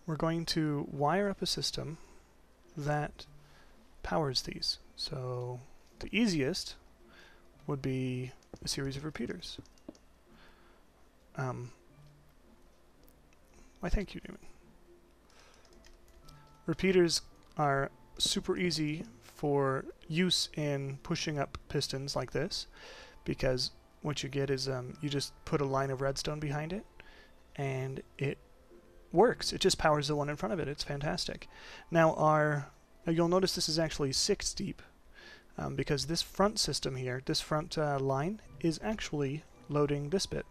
we're going to wire up a system that powers these. So the easiest would be a series of repeaters. Why, thank you, Deamon. Repeaters are super easy for use in pushing up pistons like this, because what you get is you just put a line of redstone behind it and it works. It just powers the one in front of it. It's fantastic. Now you'll notice this is actually 6 deep, because this front system here, this front line, is actually loading this bit,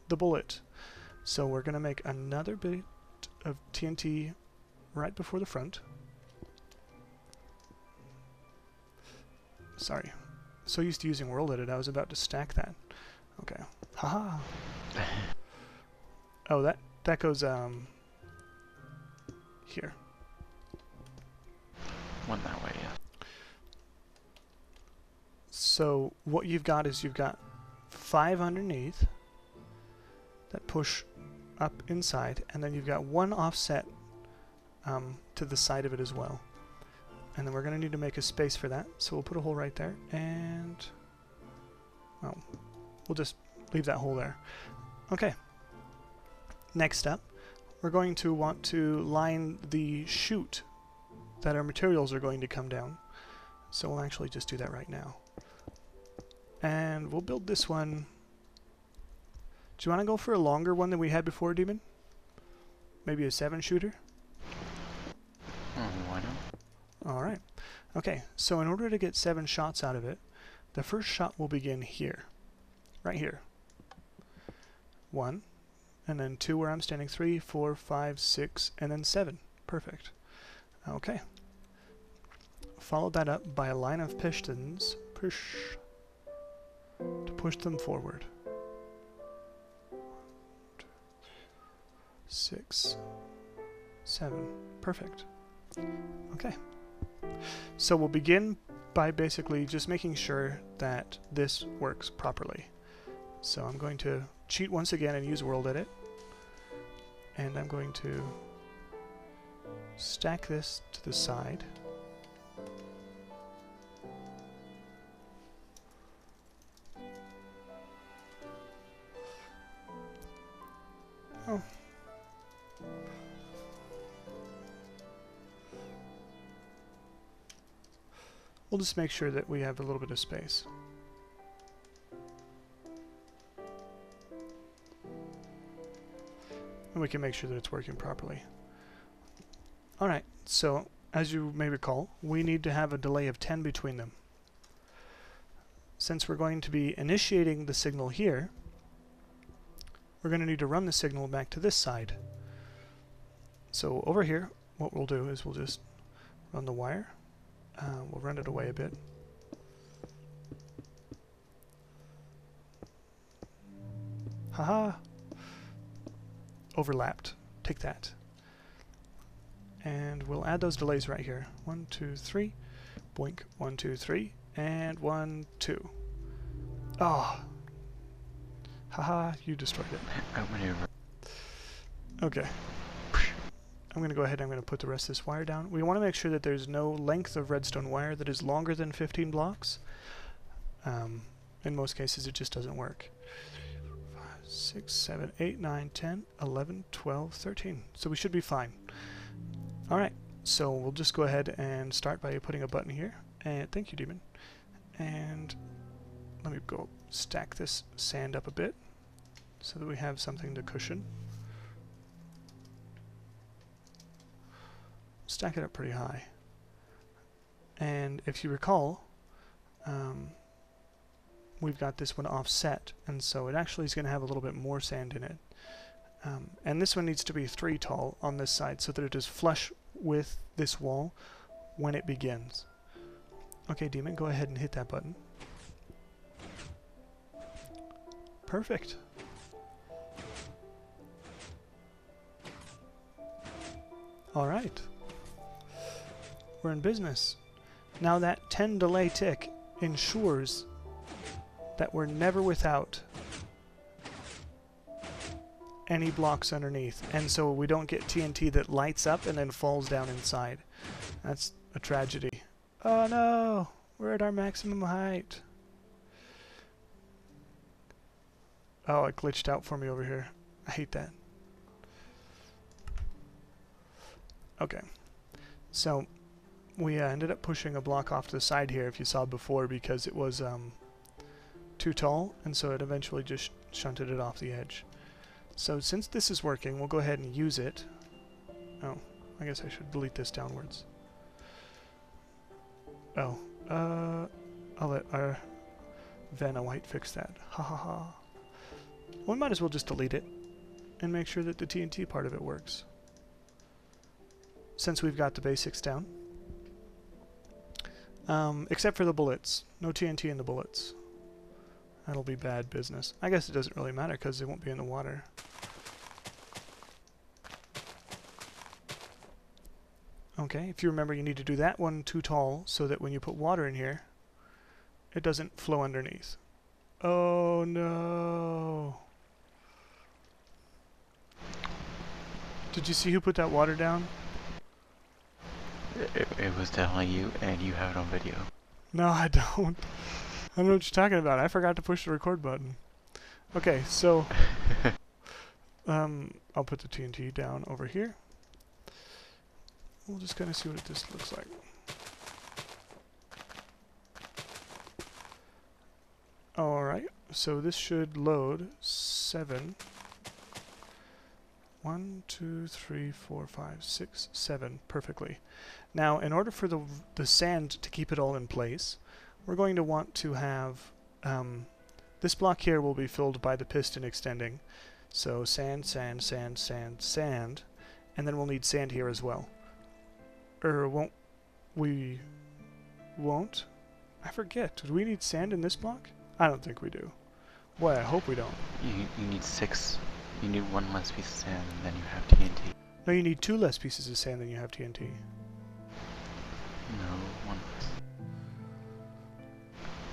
the bullet. So we're going to make another bit of TNT right before the front. Sorry. So used to using World Edit, I was about to stack that. Okay. Haha. Oh, that goes here. One that way, yeah. So what you've got is you've got 5 underneath that push up inside, and then you've got 1 offset to the side of it as well. And then we're going to need to make a space for that, so we'll put a hole right there, and well, we'll just leave that hole there. Okay. Next step, we're going to want to line the chute that our materials are going to come down. So we'll actually just do that right now. And we'll build this one. Do you want to go for a longer one than we had before, Deamon? Maybe a 7-shooter? Why not? Alright. Okay, so in order to get 7 shots out of it, the first shot will begin here. Right here. 1, and then 2 where I'm standing, 3, 4, 5, 6, and then 7. Perfect. Okay. Follow that up by a line of pistons. To push them forward. 6, 7. Perfect. Okay. So we'll begin by basically just making sure that this works properly. So I'm going to cheat once again and use World Edit. And I'm going to stack this to the side. Oh. We'll just make sure that we have a little bit of space. And we can make sure that it's working properly. Alright, so as you may recall, we need to have a delay of 10 between them. Since we're going to be initiating the signal here, we're going to need to run the signal back to this side. So over here, what we'll do is we'll just run the wire. We'll run it away a bit. Haha! Overlapped. Take that. And we'll add those delays right here. 1, 2, 3. Boink. 1, 2, 3. And 1, 2. Oh! Haha, you destroyed it. Outmaneuver. Okay. I'm going to go ahead and I'm going to put the rest of this wire down. We want to make sure that there's no length of redstone wire that is longer than 15 blocks. In most cases, it just doesn't work. 5, 6, 7, 8, 9, 10, 11, 12, 13. So we should be fine. Alright, so we'll just go ahead and start by putting a button here. And thank you, Deamon. And let me go stack this sand up a bit so that we have something to cushion. Stack it up pretty high. And if you recall, we've got this one offset, and so it actually is going to have a little bit more sand in it. And this one needs to be 3 tall on this side so that it is flush with this wall when it begins. Okay, Deamon, go ahead and hit that button. Perfect. Alright. We're in business. Now that 10 delay tick ensures that we're never without any blocks underneath, and so we don't get TNT that lights up and then falls down inside. That's a tragedy. Oh no! We're at our maximum height. Oh, it glitched out for me over here. I hate that. Okay. So, we ended up pushing a block off to the side here, if you saw before, because it was too tall, and so it eventually just shunted it off the edge. So since this is working, we'll go ahead and use it. Oh, I guess I should delete this downwards. Oh, I'll let our Vanna White fix that. Ha ha ha. Well, we might as well just delete it and make sure that the TNT part of it works. Since we've got the basics down. Except for the bullets. No TNT in the bullets. That'll be bad business. I guess it doesn't really matter because they won't be in the water. Okay, if you remember, you need to do that one too tall so that when you put water in here, it doesn't flow underneath. Oh no! Did you see who put that water down? It was definitely you, and you have it on video. No, I don't. I don't know what you're talking about. I forgot to push the record button. Okay, so I'll put the TNT down over here. We'll just kind of see what this looks like. Alright, so this should load 7. 1, 2, 3, 4, 5, 6, 7 perfectly. Now, in order for the sand to keep it all in place, we're going to want to have this block here will be filled by the piston extending. So sand, sand, sand, sand, sand, and then we'll need sand here as well. Won't we? Won't? I forget. Do we need sand in this block? I don't think we do. Boy, I hope we don't. You need 6. You need 1 less piece of sand, and then you have TNT. No, you need 2 less pieces of sand than you have TNT. No, 1 less.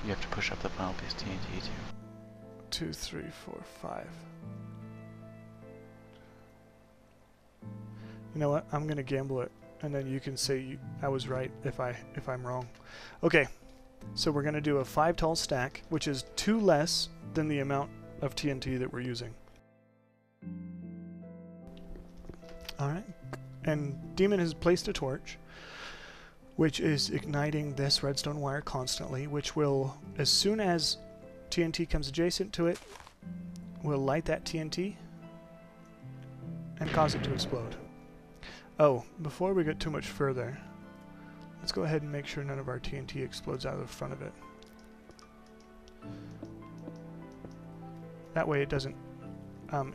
You have to push up the final piece of TNT too. 2, 3, 4, 5. You know what? I'm gonna gamble it, and then you can say I was right if I'm wrong. Okay, so we're gonna do a 5 tall stack, which is 2 less than the amount of TNT that we're using. Alright, and Deamon has placed a torch, which is igniting this redstone wire constantly, which will, as soon as TNT comes adjacent to it, will light that TNT and cause it to explode. Oh, before we get too much further, let's go ahead and make sure none of our TNT explodes out of the front of it. That way it doesn't,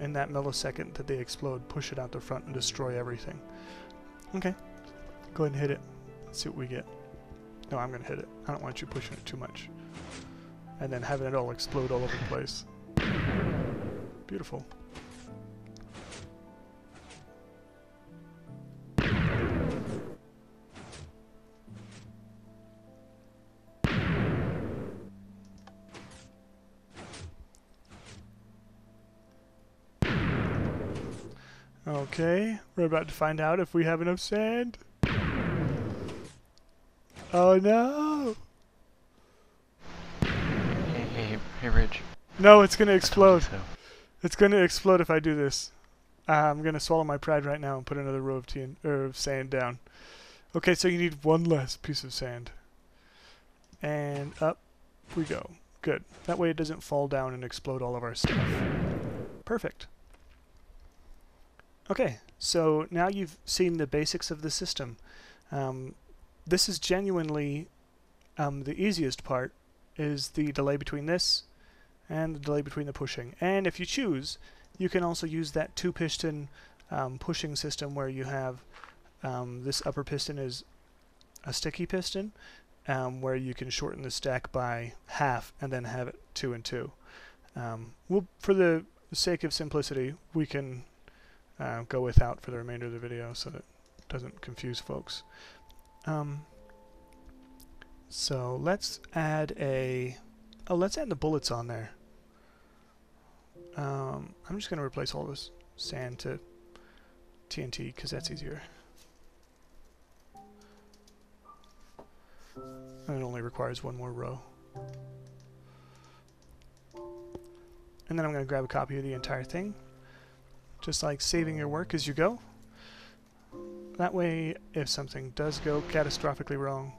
in that millisecond that they explode, push it out the front and destroy everything. Okay, go ahead and hit it. Let's see what we get. No, I'm going to hit it. I don't want you pushing it too much. And then having it all explode all over the place. Beautiful. Okay, we're about to find out if we have enough sand. Oh no! Hey, Ridge. No, it's gonna explode. So. It's gonna explode if I do this. I'm gonna swallow my pride right now and put another row of sand down. Okay, so you need 1 less piece of sand. And up we go. Good. That way it doesn't fall down and explode all of our stuff. Perfect. Okay, so now you've seen the basics of the system. This is genuinely the easiest part, is the delay between this and the delay between the pushing. And if you choose, you can also use that 2-piston pushing system where you have this upper piston is a sticky piston, where you can shorten the stack by half and then have it 2 and 2. For the sake of simplicity, we can go without for the remainder of the video so that it doesn't confuse folks. So let's add let's add the bullets on there. I'm just going to replace all this sand to TNT because that's easier. And it only requires one more row. And then I'm going to grab a copy of the entire thing, just like saving your work as you go. That way, if something does go catastrophically wrong...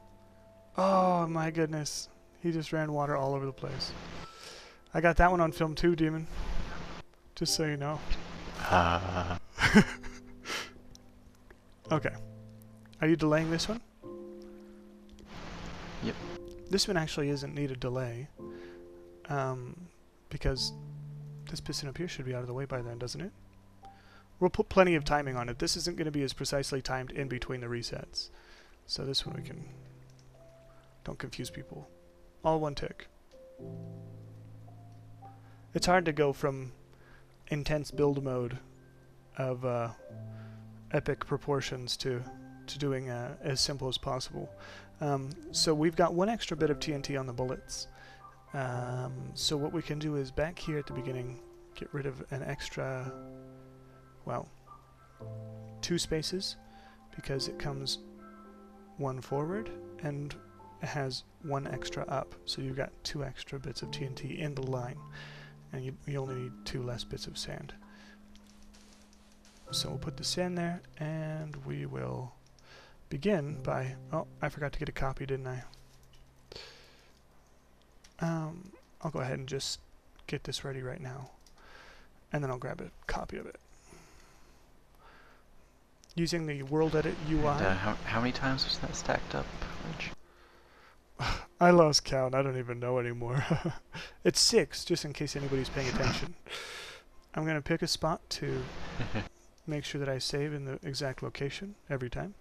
Oh my goodness, he just ran water all over the place. I got that one on film too, Demon. Just so you know. Okay. Are you delaying this one? Yep. This one actually isn't need a delay. Because this piston up here should be out of the way by then, doesn't it? We'll put plenty of timing on it. This isn't going to be as precisely timed in between the resets. So this one we can... Don't confuse people. All one tick. It's hard to go from intense build mode of epic proportions to doing as simple as possible. So we've got one extra bit of TNT on the bullets. So what we can do is back here at the beginning, get rid of an extra, well, 2 spaces, because it comes 1 forward and it has 1 extra up. So you've got 2 extra bits of TNT in the line, and you only need 2 less bits of sand. So we'll put the sand there, and we will begin by... Oh, I forgot to get a copy, didn't I? I'll go ahead and just get this ready right now, and then I'll grab a copy of it. Using the World Edit UI... And, how many times was that stacked up, Ridge? I lost count, I don't even know anymore. It's 6, just in case anybody's paying attention. I'm going to pick a spot to make sure that I save in the exact location every time.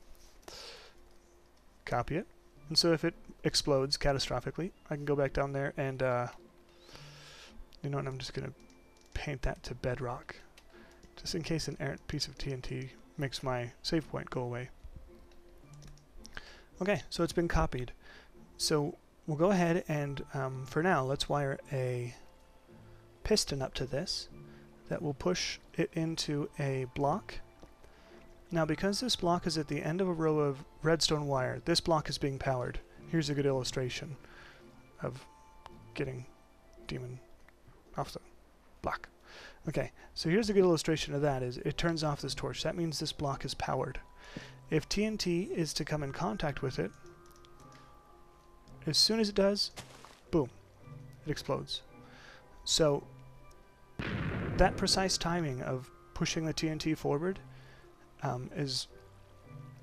Copy it. And so if it explodes catastrophically, I can go back down there and, you know what, I'm just going to paint that to bedrock, just in case an errant piece of TNT makes my save point go away. Okay, so it's been copied. So we'll go ahead and, for now, let's wire a piston up to this that will push it into a block. Now, because this block is at the end of a row of redstone wire, this block is being powered. Here's a good illustration of getting Demon off the block. Okay, so here's a good illustration of that. Is it turns off this torch. That means this block is powered. If TNT is to come in contact with it, as soon as it does, boom, it explodes. So that precise timing of pushing the TNT forward is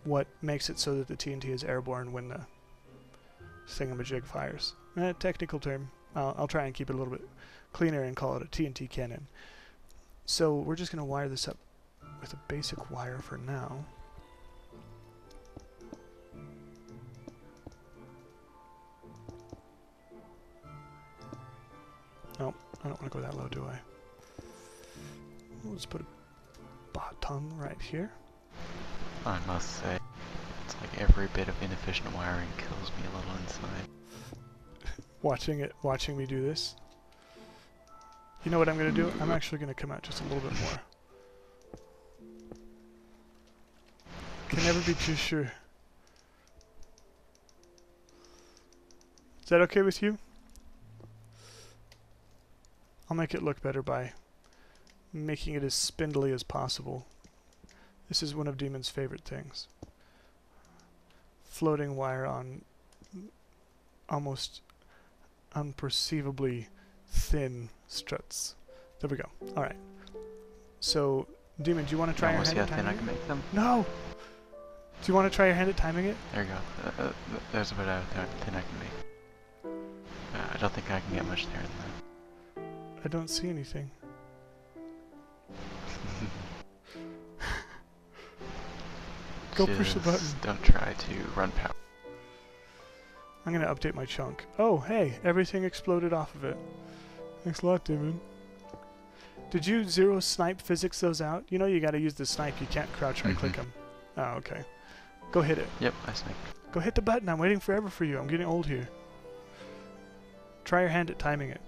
what makes it so that the TNT is airborne when the thingamajig fires. Technical term. I'll try and keep it a little bit cleaner and call it a TNT cannon. So we're just going to wire this up with a basic wire for now. Nope, I don't want to go that low, do I? Let's put a button right here. I must say, it's like every bit of inefficient wiring kills me a little inside. Watching me do this. You know what I'm going to do? I'm actually going to come out just a little bit more. Can never be too sure. Is that okay with you? I'll make it look better by making it as spindly as possible. This is one of Demon's favorite things. Floating wire on almost unperceivably thin struts. There we go. Alright. So, Demon, do you want to try your hand at timing it? I can make them? No! Do you want to try your hand at timing it? There you go. There's a bit out there thin I can make. I don't think I can get much there than that. I don't see anything. Go push the button. Don't try to run power. I'm going to update my chunk. Oh, hey, everything exploded off of it. Thanks a lot, Demon. Did you zero snipe physics those out? You know you got to use the snipe. You can't crouch right click them. Oh, okay. Go hit it. Yep, I sniped. Go hit the button. I'm waiting forever for you. I'm getting old here. Try your hand at timing it.